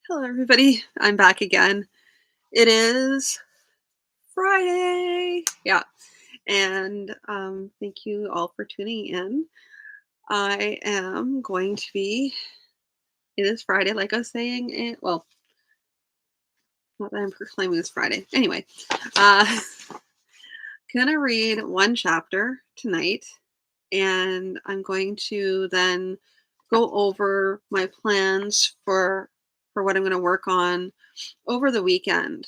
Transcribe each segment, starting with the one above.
Hello, everybody. I'm back again. It is Friday. Yeah. And thank you all for tuning in. I am going to be, it is Friday, like I was saying. Well, not that I'm proclaiming it's Friday. Anyway, uh, gonna read one chapter tonight. And I'm going to then go over my plans for what I'm going to work on over the weekend.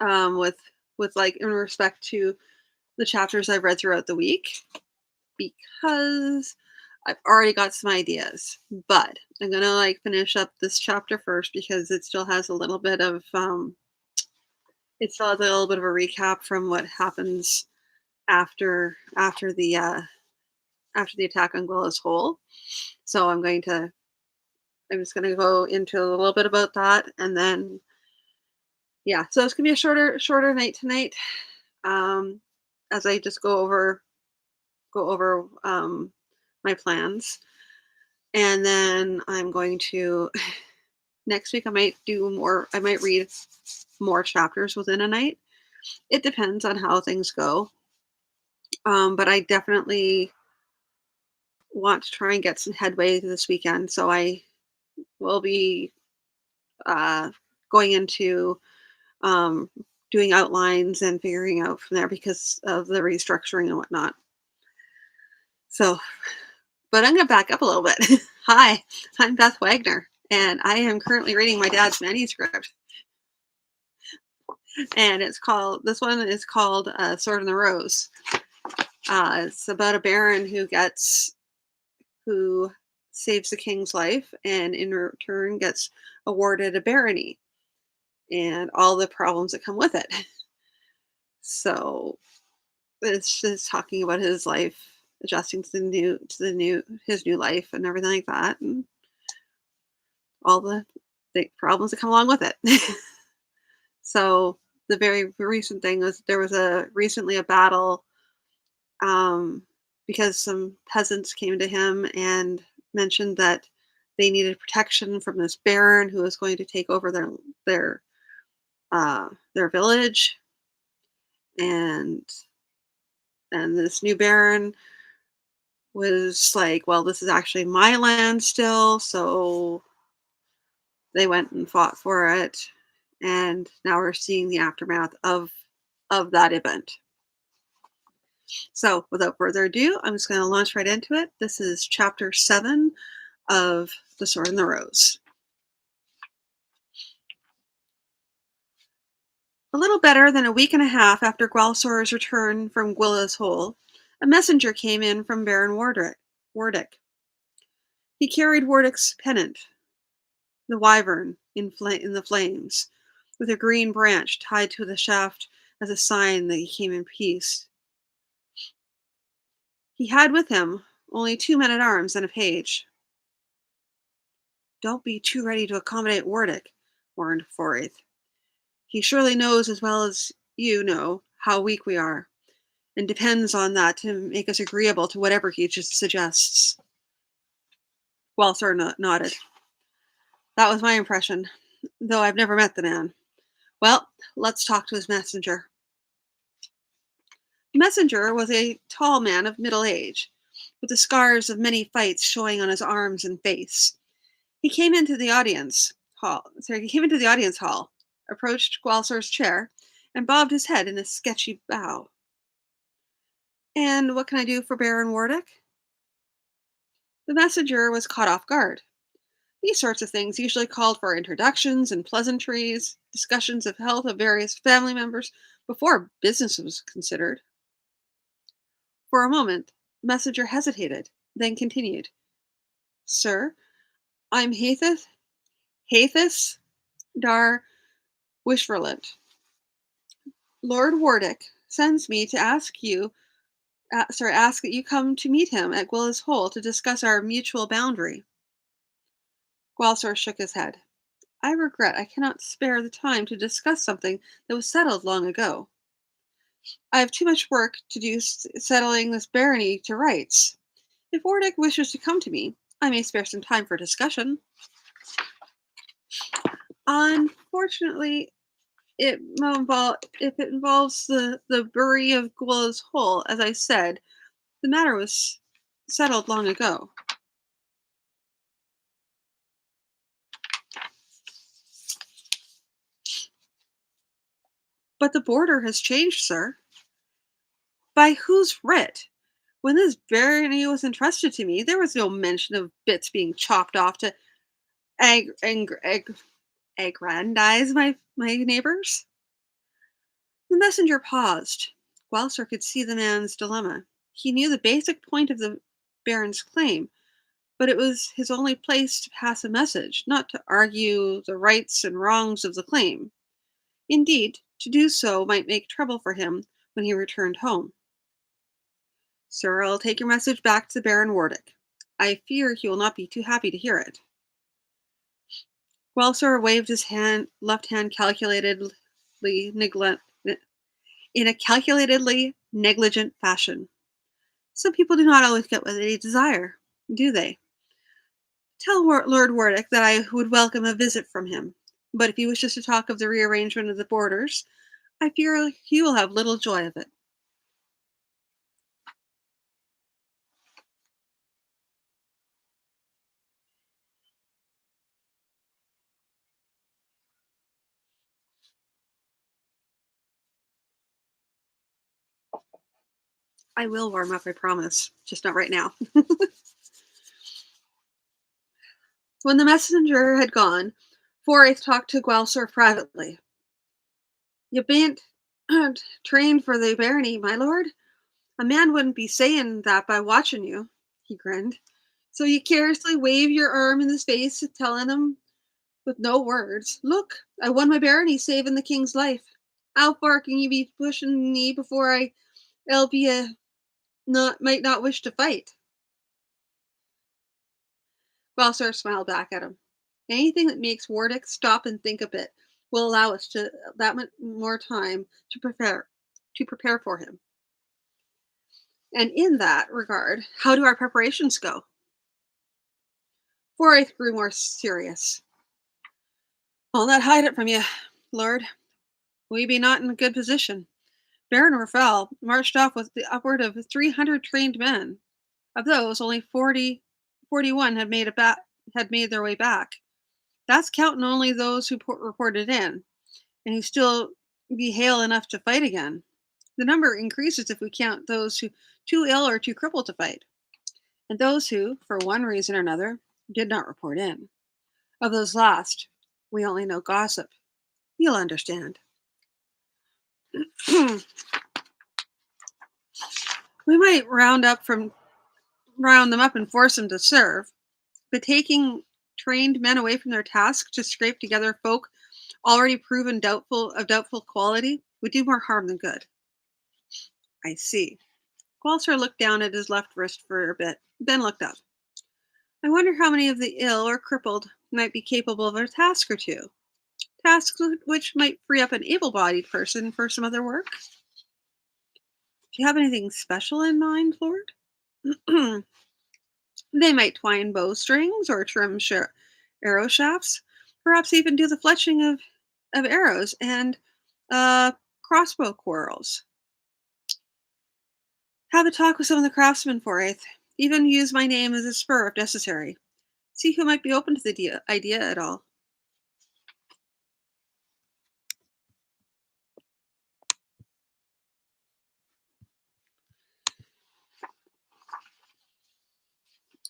With like in respect to the chapters I've read throughout the week because I've already got some ideas. But I'm gonna like finish up this chapter first because it still has a little bit of it still has a little bit of a recap from what happens after the attack on Gwillis Hole. So I'm just gonna go into a little bit about that and then yeah, so it's gonna be a shorter night tonight. Um as I just go over my plans. And then I'm going to next week I might read more chapters within a night. It depends on how things go. But I definitely want to try and get some headway this weekend. So I will be uh, going into um, doing outlines and figuring out from there because of the restructuring and whatnot. So, but I'm going to back up a little bit. Hi, I'm Beth Wagner, and I am currently reading my dad's manuscript. And this one is called Sword in the Rose. It's about a baron who saves the king's life and in return gets awarded a barony and all the problems that come with it. So it's just talking about his life adjusting to his new life and everything like that and all the problems that come along with it. So the very recent thing was there was recently a battle because some peasants came to him and mentioned that they needed protection from this baron who was going to take over their village, and this new baron was like, "Well, this is actually my land still," so they went and fought for it, and now we're seeing the aftermath of that event. So, without further ado, I'm just going to launch right into it. This is chapter 7 of The Sword and the Rose. A little better than a week and a half after Gwalsor's return from Gwillis Hole, a messenger came in from Baron Wardick. He carried Wardick's pennant, the wyvern in the flames, with a green branch tied to the shaft as a sign that he came in peace. He had with him only 2 men-at-arms and a page. "Don't be too ready to accommodate Wardick," warned Forraith. "He surely knows as well as you know how weak we are, and depends on that to make us agreeable to whatever he just suggests." Walser nodded. "That was my impression, though I've never met the man. Well, let's talk to his messenger." The messenger was a tall man of middle age, with the scars of many fights showing on his arms and face. He came into the audience hall, approached Gwalsor's chair, and bobbed his head in a sketchy bow. "And what can I do for Baron Wardick?" The messenger was caught off guard. These sorts of things usually called for introductions and pleasantries, discussions of health of various family members, before business was considered. For a moment, the messenger hesitated, then continued. "Sir, I'm Hathis Dar Wishverlant. Lord Wardick sends me to ask that you come to meet him at Gwillis Hole to discuss our mutual boundary." Gwalsor shook his head. "I regret I cannot spare the time to discuss something that was settled long ago. I have too much work to do settling this barony to rights. If Wardick wishes to come to me, I may spare some time for discussion." Unfortunately, if it involves the bury of Gwula's hole, as I said, the matter was settled long ago. But the border has changed, sir. By whose writ? When this barony was entrusted to me, there was no mention of bits being chopped off to ag- ag- ag- aggrandize my neighbors. The messenger paused. Gloucester could see the man's dilemma. He knew the basic point of the baron's claim, but it was his only place to pass a message, not to argue the rights and wrongs of the claim. Indeed, to do so might make trouble for him when he returned home. Sir, I'll take your message back to Baron Wardick. I fear he will not be too happy to hear it. Gloucester waved his left hand in a calculatedly negligent fashion. Some people do not always get what they desire, do they? Tell Lord Wardick that I would welcome a visit from him. But if he wishes to talk of the rearrangement of the borders, I fear he will have little joy of it. I will warm up, I promise. Just not right now. When the messenger had gone, Forsyth talked to Gloucester privately. You bain't trained for the barony, my lord? A man wouldn't be saying that by watching you, he grinned. So you carelessly wave your arm in his face, telling him with no words, look, I won my barony saving the king's life. How far can you be pushing me before I'll be might not wish to fight? Gloucester smiled back at him. Anything that makes Wardick stop and think a bit will allow us to that much more time to prepare for him. And in that regard, how do our preparations go? Forsyth grew more serious. I'll not hide it from you, Lord. We be not in a good position. Baron Raffel marched off with the upward of 300 trained men. Of those, only 41 had made their way back. That's counting only those who reported in, and who still be hale enough to fight again. The number increases if we count those who too ill or too crippled to fight, and those who, for one reason or another, did not report in. Of those last, we only know gossip. You'll understand. We might round them up and force them to serve, but taking trained men away from their task to scrape together folk already proven doubtful quality would do more harm than good. I see. Gloucester looked down at his left wrist for a bit, then looked up. I wonder how many of the ill or crippled might be capable of a task or two. Tasks which might free up an able-bodied person for some other work. Do you have anything special in mind, Lord? They might twine bowstrings or trim arrow shafts, perhaps even do the fletching of arrows and crossbow quarrels. Have a talk with some of the craftsmen for it. Even use my name as a spur if necessary. See who might be open to the idea at all.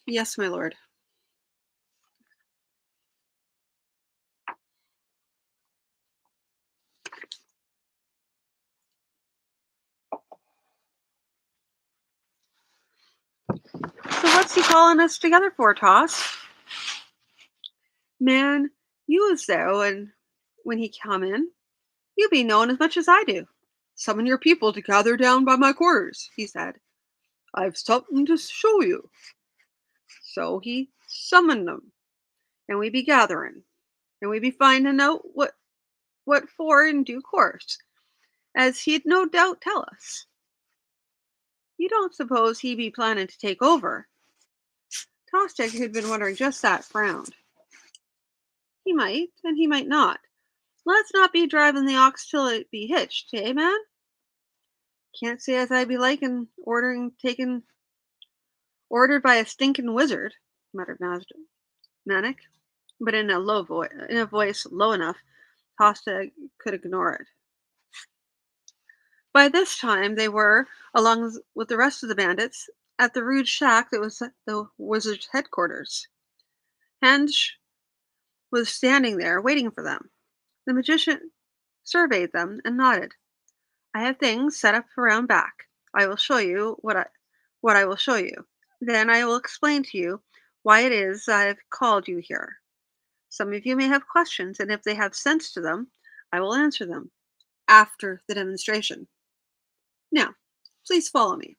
Yes, my lord. So what's he calling us together for, Toss? Man, you was there when he come in. You be knowing as much as I do. Summon your people to gather down by my quarters, he said. I've something to show you. So he summoned them, and we be gathering, and we be finding out what for in due course, as he'd no doubt tell us. You don't suppose he be planning to take over? Tostig, who'd been wondering just that, frowned. He might, and he might not. Let's not be driving the ox till it be hitched, eh, man? Can't say as I be liking ordering taken ordered by a stinking wizard, muttered Master Manic, but in a in a voice low enough Costa could ignore it. By this time, they were, along with the rest of the bandits, at the rude shack that was the wizard's headquarters. Henge was standing there, waiting for them. The magician surveyed them and nodded. I have things set up around back. I will show you what I will show you. Then I will explain to you why it is I have called you here. Some of you may have questions, and if they have sense to them, I will answer them after the demonstration. Now, please follow me.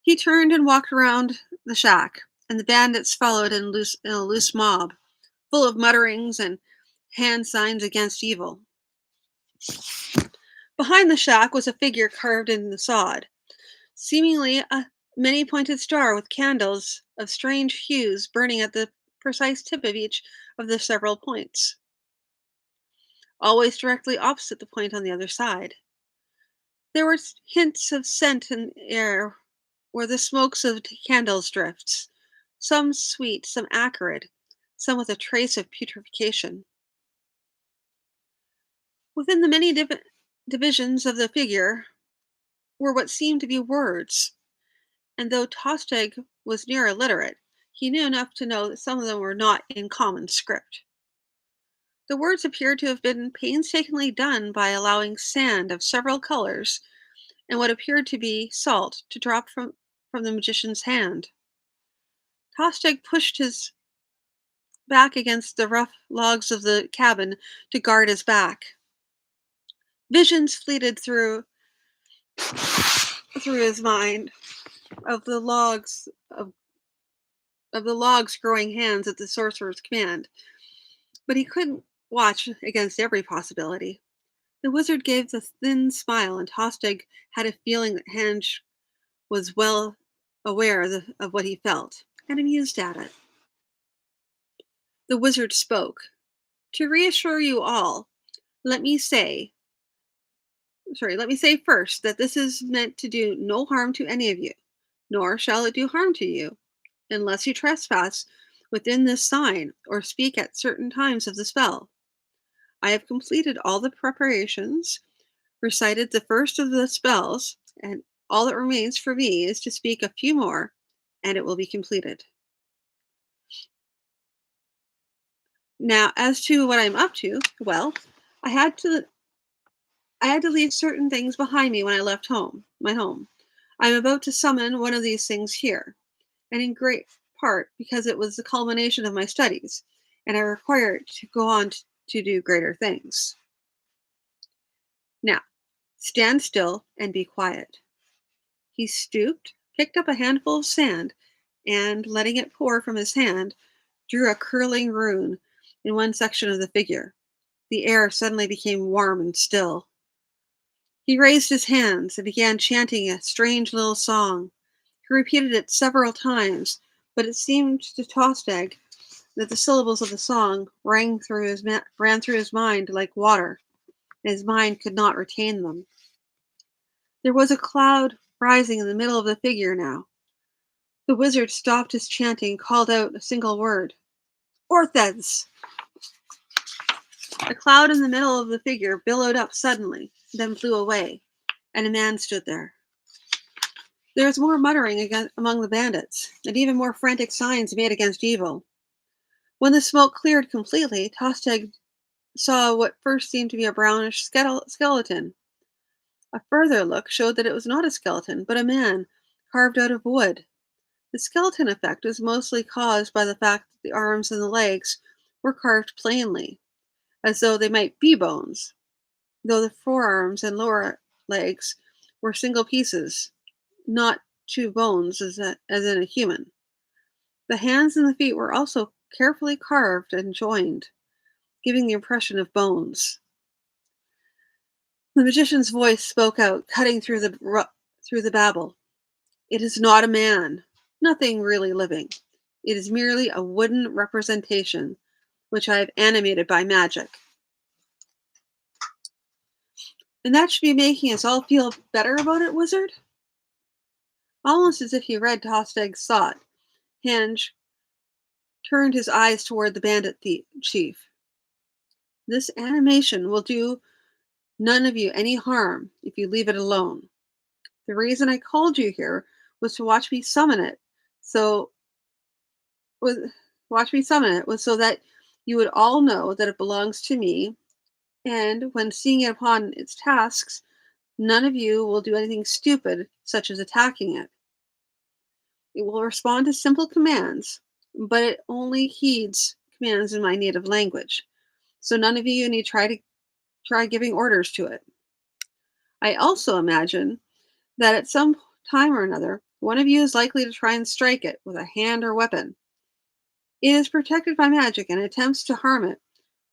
He turned and walked around the shack, and the bandits followed in a loose mob, full of mutterings and hand signs against evil. Behind the shack was a figure carved in the sod, seemingly a many-pointed star with candles of strange hues burning at the precise tip of each of the several points, always directly opposite the point on the other side. There were hints of scent in the air where the smokes of candles drifts, some sweet, some acrid, some with a trace of putrefaction. Within the many divisions of the figure were what seemed to be words, and though Tosteg was near illiterate, he knew enough to know that some of them were not in common script. The words appeared to have been painstakingly done by allowing sand of several colors and what appeared to be salt to drop from the magician's hand. Tosteg pushed his back against the rough logs of the cabin to guard his back. Visions fleeted through his mind of the logs growing hands at the sorcerer's command, but he couldn't watch against every possibility. The wizard gave the thin smile, and Tosteg had a feeling that Henge was well aware of what he felt, and amused at it. The wizard spoke. To reassure you all, let me say let me say first that this is meant to do no harm to any of you, nor shall it do harm to you, unless you trespass within this sign or speak at certain times of the spell. I have completed all the preparations, recited the first of the spells, and all that remains for me is to speak a few more, and it will be completed. Now, as to what I'm up to, well, I had to I had to leave certain things behind me when I left my home. I'm about to summon one of these things here, and in great part because it was the culmination of my studies, and I require it to go on to do greater things. Now, stand still and be quiet. He stooped, picked up a handful of sand, and, letting it pour from his hand, drew a curling rune in one section of the figure. The air suddenly became warm and still. He raised his hands and began chanting a strange little song. He repeated it several times, but it seemed to Tosteg that the syllables of the song ran through his mind like water, and his mind could not retain them. There was a cloud rising in the middle of the figure now. The wizard stopped his chanting and called out a single word. Orthes! The cloud in the middle of the figure billowed up suddenly, then flew away, and a man stood there. There was more muttering among the bandits, and even more frantic signs made against evil. When the smoke cleared completely, Tosteg saw what first seemed to be a brownish skeleton. A further look showed that it was not a skeleton, but a man carved out of wood. The skeleton effect was mostly caused by the fact that the arms and the legs were carved plainly, as though they might be bones, though the forearms and lower legs were single pieces, not two bones as in a human. The hands and the feet were also carefully carved and joined, giving the impression of bones. The magician's voice spoke out, cutting through the babble. It is not a man. Nothing really living. It is merely a wooden representation, which I have animated by magic. And that should be making us all feel better about it, wizard? Almost as if he read Tosteg's thought, Henge turned his eyes toward the chief. This animation will do none of you any harm if you leave it alone. The reason I called you here was to watch me summon it. So was watch me summon it was so that you would all know that it belongs to me, and when seeing it upon its tasks, none of you will do anything stupid, such as attacking it. It will respond to simple commands, but it only heeds commands in my native language. So none of you need try giving orders to it. I also imagine that at some time or another, one of you is likely to try and strike it with a hand or weapon. It is protected by magic, and attempts to harm it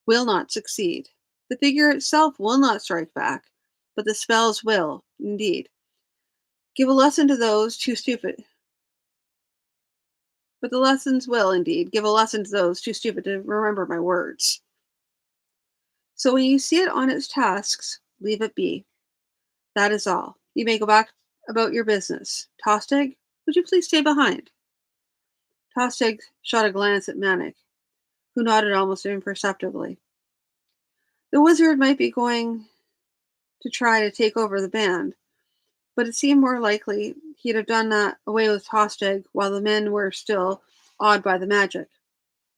will not succeed. The figure itself will not strike back, but the spells will, indeed. Give a lesson to those too stupid. But the lessons will, indeed, give a lesson to those too stupid to remember my words. So when you see it on its tasks, leave it be. That is all. You may go back about your business. Tosteg, would you please stay behind? Tosteg shot a glance at Manic, who nodded almost imperceptibly. The wizard might be going to try to take over the band, but it seemed more likely he'd have done that away with Tosteg while the men were still awed by the magic.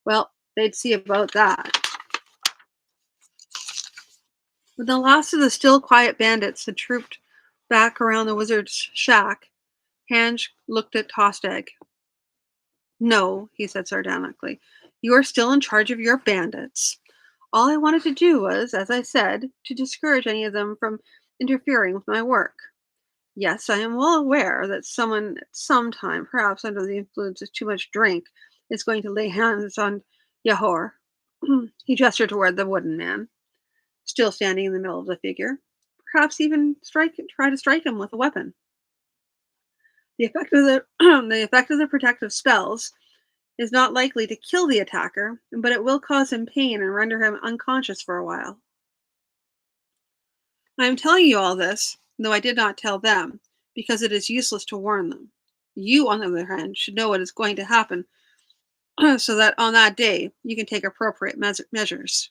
Well, they'd see about that. When the last of the still quiet bandits had trooped back around the wizard's shack, Hange looked at Tosteg. No, he said sardonically. You are still in charge of your bandits. All I wanted to do was, as I said, to discourage any of them from interfering with my work. Yes, I am well aware that someone at some time, perhaps under the influence of too much drink, is going to lay hands on Yahor. He gestured toward the wooden man, still standing in the middle of the figure. Perhaps even try to strike him with a weapon. The effect of the the effect of the protective spells is not likely to kill the attacker, but it will cause him pain and render him unconscious for a while. I am telling you all this, though I did not tell them, because it is useless to warn them. You, on the other hand, should know what is going to happen so that on that day you can take appropriate measures.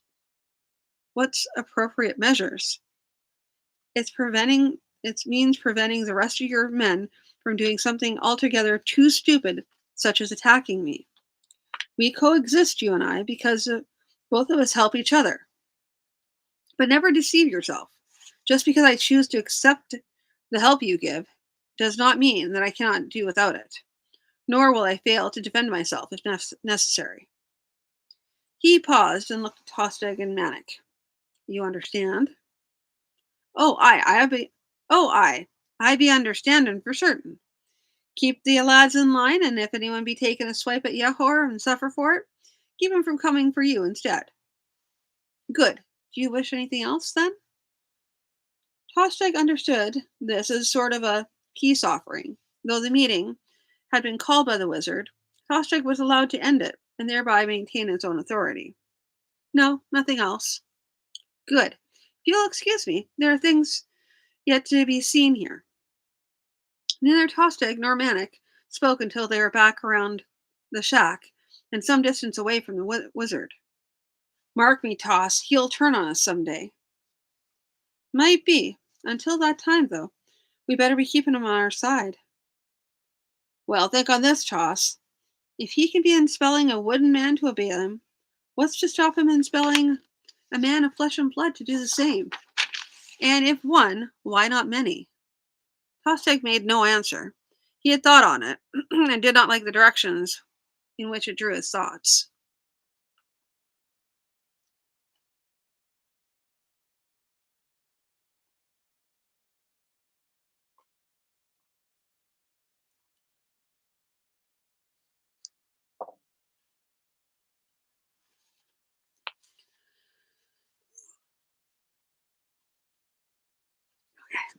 What's appropriate measures? It means preventing the rest of your men from doing something altogether too stupid, such as attacking me. We coexist, you and I, because both of us help each other. But never deceive yourself. Just because I choose to accept the help you give does not mean that I cannot do without it, nor will I fail to defend myself if necessary. He paused and looked at Tostig and Manic. You understand? Oh, I be understanding for certain. Keep the lads in line, and if anyone be taking a swipe at Yahor and suffer for it, keep him from coming for you instead. Good. Do you wish anything else, then? Tostig understood this as sort of a peace offering. Though the meeting had been called by the wizard, Tostig was allowed to end it, and thereby maintain his own authority. No, nothing else. Good. If you'll excuse me, there are things yet to be seen here. Neither Tostig nor Manic spoke until they were back around the shack and some distance away from the wizard. Mark me, Toss, he'll turn on us some day. Might be. Until that time, though, we better be keeping him on our side. Well, think on this, Toss. If he can be inspelling a wooden man to obey him, what's to stop him inspelling a man of flesh and blood to do the same? And if one, why not many? Tostig made no answer. He had thought on it, and did not like the directions in which it drew his thoughts.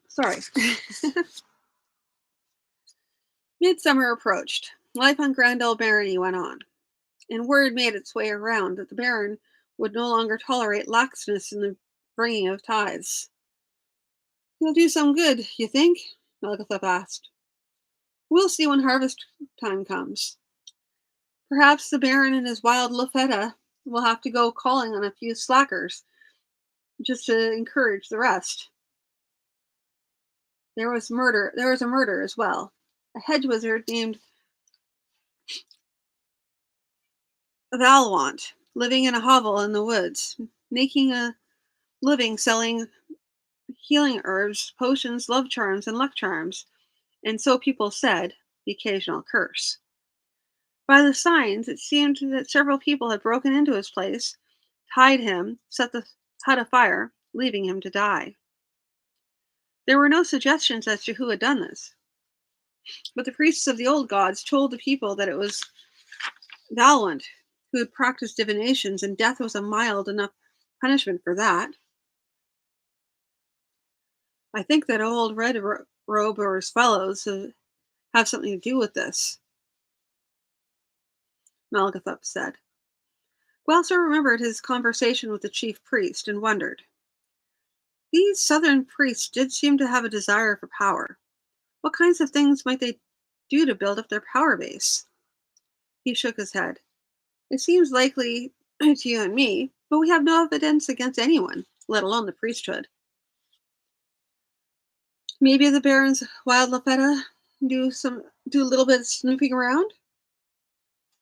Sorry. Midsummer approached. Life on Grandel Barony went on, and word made its way around that the Baron would no longer tolerate laxness in the bringing of tithes. "He'll do some good, you think?" Melgathep asked. "We'll see when harvest time comes. Perhaps the Baron and his wild Lafetta will have to go calling on a few slackers just to encourage the rest." There was a murder as well. A hedge wizard named Valwant, living in a hovel in the woods, making a living selling healing herbs, potions, love charms, and luck charms, and so people said, the occasional curse. By the signs, it seemed that several people had broken into his place, tied him, set the hut afire, leaving him to die. There were no suggestions as to who had done this, but the priests of the old gods told the people that it was Valwant who had practiced divinations, and death was a mild enough punishment for that. "I think that old Robe or his fellows have something to do with this," Malgathup said. Gwelser remembered his conversation with the chief priest and wondered. These southern priests did seem to have a desire for power. What kinds of things might they do to build up their power base? He shook his head. "It seems likely to you and me, but we have no evidence against anyone, let alone the priesthood. Maybe the Baron's wild Lafetta do a little bit of snooping around?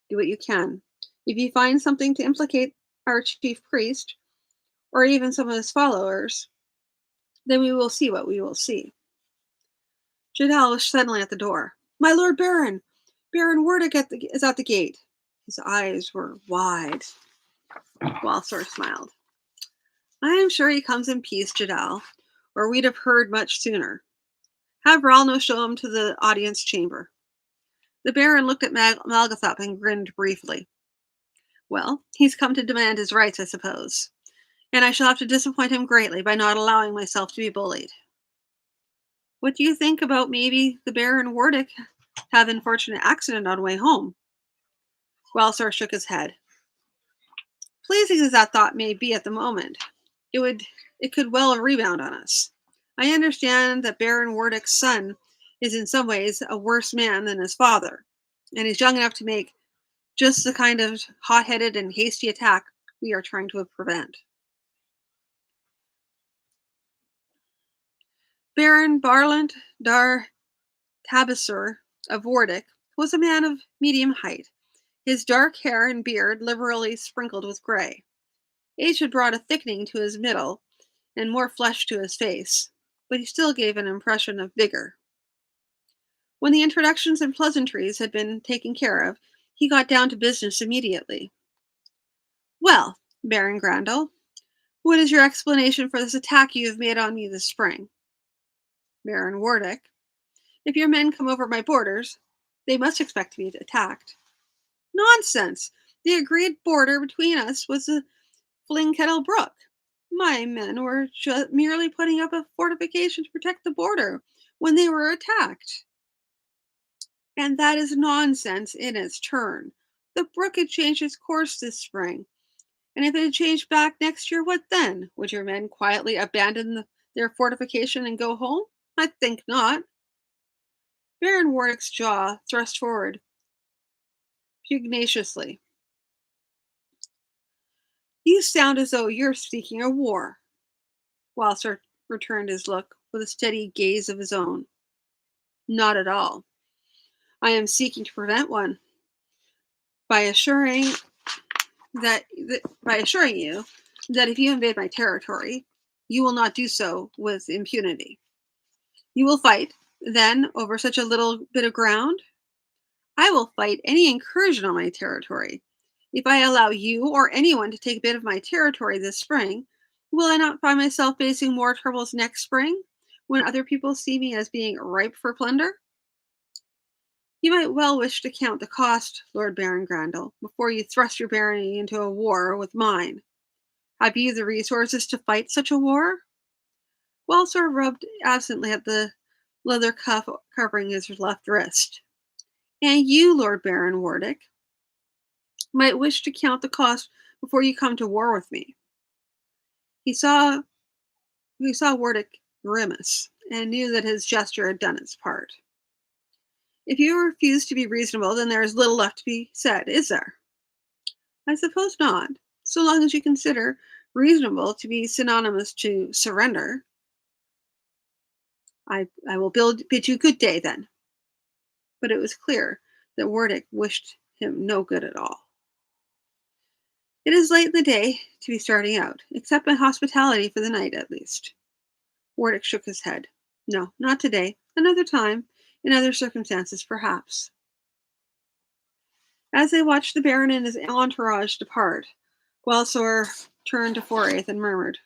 Do what you can. If you find something to implicate our chief priest, or even some of his followers, then we will see what we will see." Jadal was suddenly at the door. "My Lord Baron! Baron Wardick is at the gate." His eyes were wide. Walsor smiled. "I am sure he comes in peace, Jadal, or we'd have heard much sooner. Have Ralno show him to the audience chamber." The Baron looked at Malgathop and grinned briefly. "Well, he's come to demand his rights, I suppose, and I shall have to disappoint him greatly by not allowing myself to be bullied. What do you think about maybe the Baron Wardick have an unfortunate accident on the way home?" Walsor shook his head. "Pleasing as that thought may be at the moment, it could well rebound on us. I understand that Baron Wardick's son is in some ways a worse man than his father, and is young enough to make just the kind of hot-headed and hasty attack we are trying to prevent." Baron Barlant Dar Tabasur of Wardick was a man of medium height, his dark hair and beard liberally sprinkled with gray. Age had brought a thickening to his middle and more flesh to his face, but he still gave an impression of vigor. When the introductions and pleasantries had been taken care of, he got down to business immediately. "Well, Baron Grandel, what is your explanation for this attack you have made on me this spring?" Baron Wardick: "If your men come over my borders, they must expect to be attacked." "Nonsense! The agreed border between us was the Flingkettle Brook. My men were merely putting up a fortification to protect the border when they were attacked." "And that is nonsense in its turn. The brook had changed its course this spring, and if it had changed back next year, what then? Would your men quietly abandon their fortification and go home? I think not." Baron Warwick's jaw thrust forward pugnaciously. "You sound as though you're speaking of war." Walser returned his look with a steady gaze of his own. "Not at all. I am seeking to prevent one by assuring by assuring you that if you invade my territory, you will not do so with impunity. You will fight, then, over such a little bit of ground? I will fight any incursion on my territory. If I allow you or anyone to take a bit of my territory this spring, will I not find myself facing more troubles next spring, when other people see me as being ripe for plunder? You might well wish to count the cost, Lord Baron Grandel, before you thrust your barony into a war with mine. Have you the resources to fight such a war?" Walsor rubbed absently at the leather cuff covering his left wrist. And you, Lord Baron Wardick, might wish to count the cost before you come to war with me. He saw Wardick grimace and knew that his gesture had done its part. If you refuse to be reasonable, then there is little left to be said, is there? I suppose not, so long as you consider reasonable to be synonymous to surrender. I will bid you good day then. But it was clear that Wardick wished him no good at all. It is late in the day to be starting out. Accept my hospitality for the night at least. Wardick shook his head. No, not today. Another time, in other circumstances, perhaps. As they watched the Baron and his entourage depart, Guelsor turned to Foraith and murmured,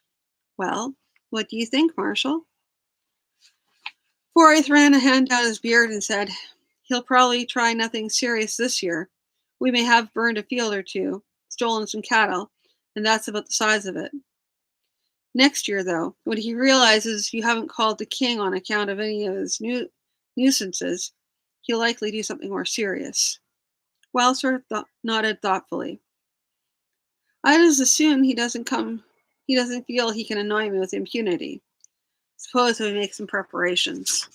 "Well, what do you think, Marshal?" Foraith ran a hand down his beard and said, "He'll probably try nothing serious this year. We may have burned a field or two, stolen some cattle, and that's about the size of it. Next year, though, when he realizes you haven't called the king on account of any of his nuisances, he'll likely do something more serious." Wellsworth nodded thoughtfully. "I'd as assume he doesn't feel he can annoy me with impunity. Suppose we make some preparations."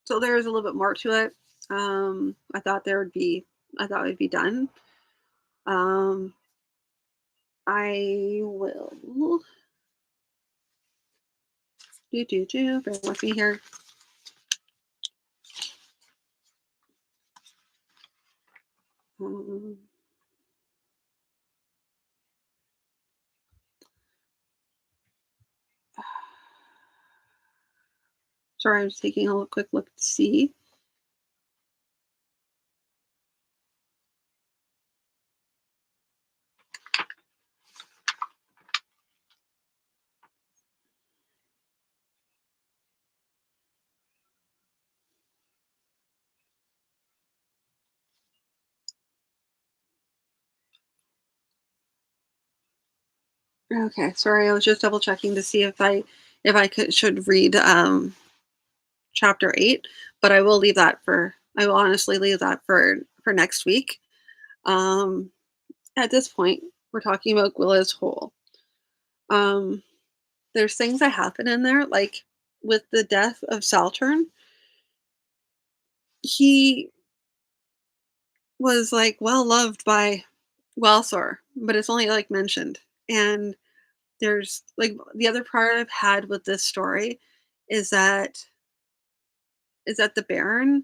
So there's a little bit more to it. I thought I thought it would be done. Um, I will bear with me here. Um, Sorry, I'm just taking a quick look to see. Okay, sorry, I was just double checking to see if I should read chapter 8, but I will honestly leave that for next week. Um at this point, we're talking about Gwilla's Hole. Um there's things that happen in there, like with the death of Saltern, he was like well loved by Wellsor, but it's only like mentioned. And there's like the other part I've had with this story is that the Baron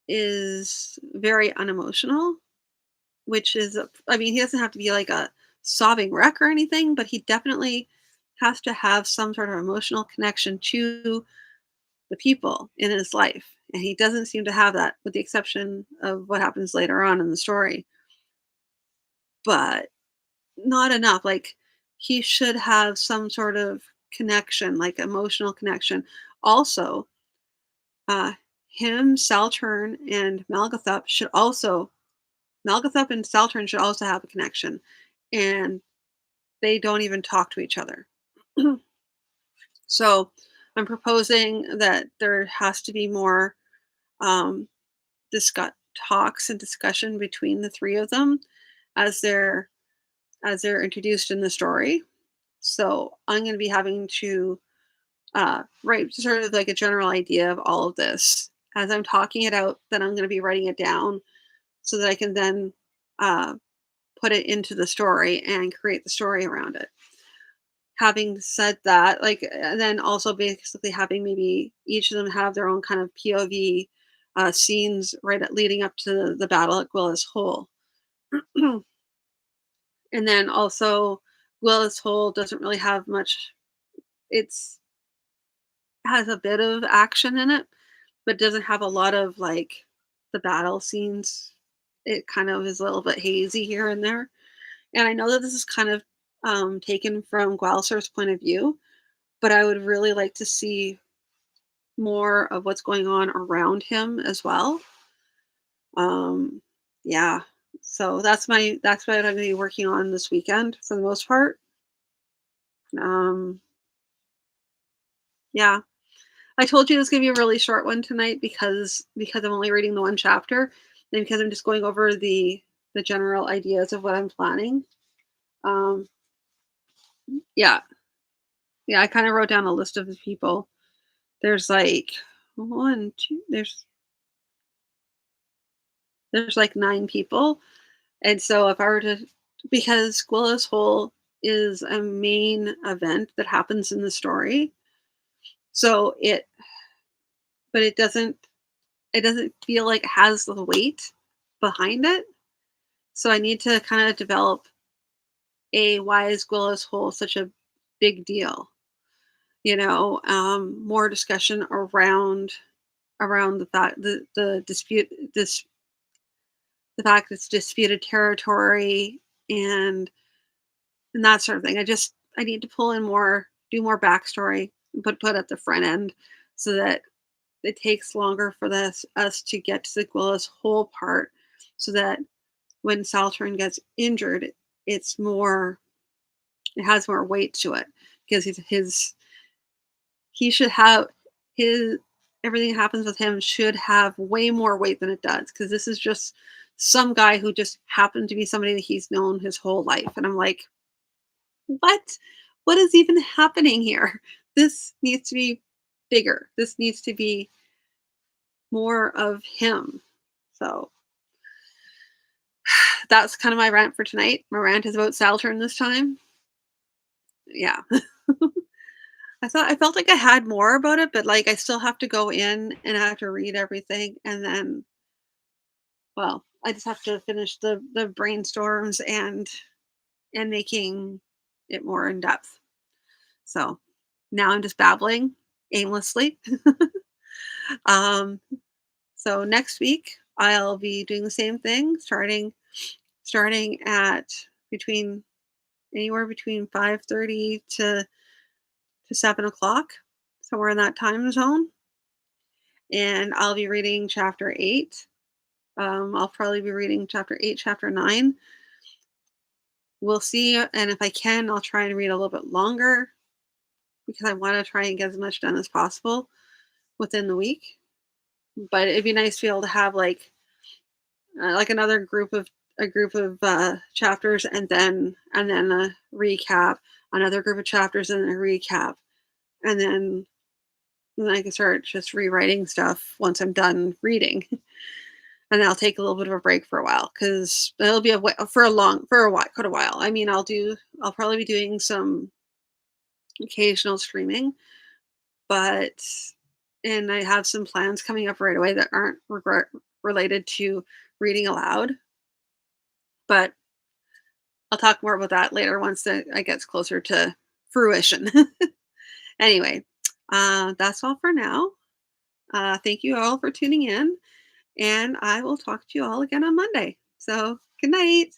is very unemotional, which is I mean, he doesn't have to be like a sobbing wreck or anything, but he definitely has to have some sort of emotional connection to the people in his life. And he doesn't seem to have that, with the exception of what happens later on in the story. But not enough. Like, he should have some sort of connection, like emotional connection. Also, uh, him, Saltern, and Malgathup and Saltern should also have a connection, and they don't even talk to each other. So, I'm proposing that there has to be more um, talks and discussion between the three of them as they're introduced in the story. So, I'm going to be having to write sort of like a general idea of all of this as I'm talking it out. Then I'm going to be writing it down so that I can then uh, put it into the story and create the story around it. Having said that, like, and then also basically having maybe each of them have their own kind of POV scenes leading up to the battle at Gwilla's Hole. And then also, Gwilla's Hole doesn't really have much. It's has a bit of action in it, but doesn't have a lot of like the battle scenes. It kind of is a little bit hazy here and there. And I know that this is kind of taken from Gwalsor's point of view, but I would really like to see more of what's going on around him as well. Um, yeah. So that's what I'm gonna be working on this weekend for the most part. Um, yeah. I told you it was gonna be a really short one tonight because I'm only reading the one chapter and because I'm just going over the general ideas of what I'm planning. Um, yeah. Yeah, I kinda wrote down a list of the people. There's like 1, 2, there's like 9 people. And so if I were to because Squilla's Hole is a main event that happens in the story. So but it doesn't feel like it has the weight behind it. So I need to kind of develop a why is Squilla's Hole such a big deal? More discussion around the dispute this the fact it's disputed territory and and that sort of thing. I need to pull in more, do more backstory, but put at the front end so that it takes longer for this us to get to the Gwilla's whole part, so that when Saltern gets injured, it's more it has more weight to it because he should have his everything that happens with him should have way more weight than it does because this is just some guy who just happened to be somebody that he's known his whole life, and I'm like, what? What is even happening here? This needs to be bigger. This needs to be more of him. So that's kind of my rant for tonight. My rant is about Saturn this time. Yeah. I felt like I had more about it, but like I still have to go in and I have to read everything and then I just have to finish the brainstorms and making it more in depth. So now I'm just babbling aimlessly. um So next week I'll be doing the same thing, starting at between anywhere between 5:30 to 7 o'clock, somewhere in that time zone, and I'll be reading chapter 8. I'll probably be reading chapter 8, chapter 9. We'll see, and if I can, I'll try and read a little bit longer because I want to try and get as much done as possible within the week. But it'd be nice to be able to have like another group of chapters and then a recap, another group of chapters and a recap, and then I can start just rewriting stuff once I'm done reading, and then I'll take a little bit of a break for a while because it'll be for a while, quite a while. I mean, I'll probably be doing some occasional streaming, but and I have some plans coming up right away that aren't related to reading aloud, but I'll talk more about that later once it gets closer to fruition. Anyway, that's all for now. Thank you all for tuning in, and I will talk to you all again on Monday. So, good night.